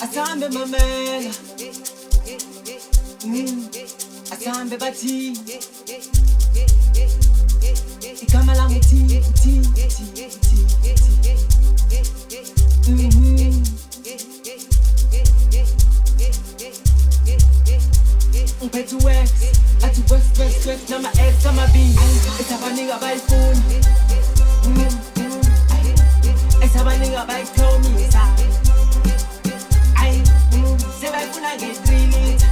asambe mamela asambe bathi igama lami thi ngiphethe wax athi wax nama x amabili esabaningi abayifuni esabaningi abayithomisa sebayifuna nge-3 litha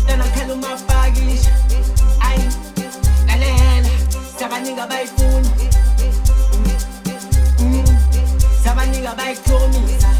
nanakhala umapakisha lalehela sabaningi abayifuni sabaningi abayithomisa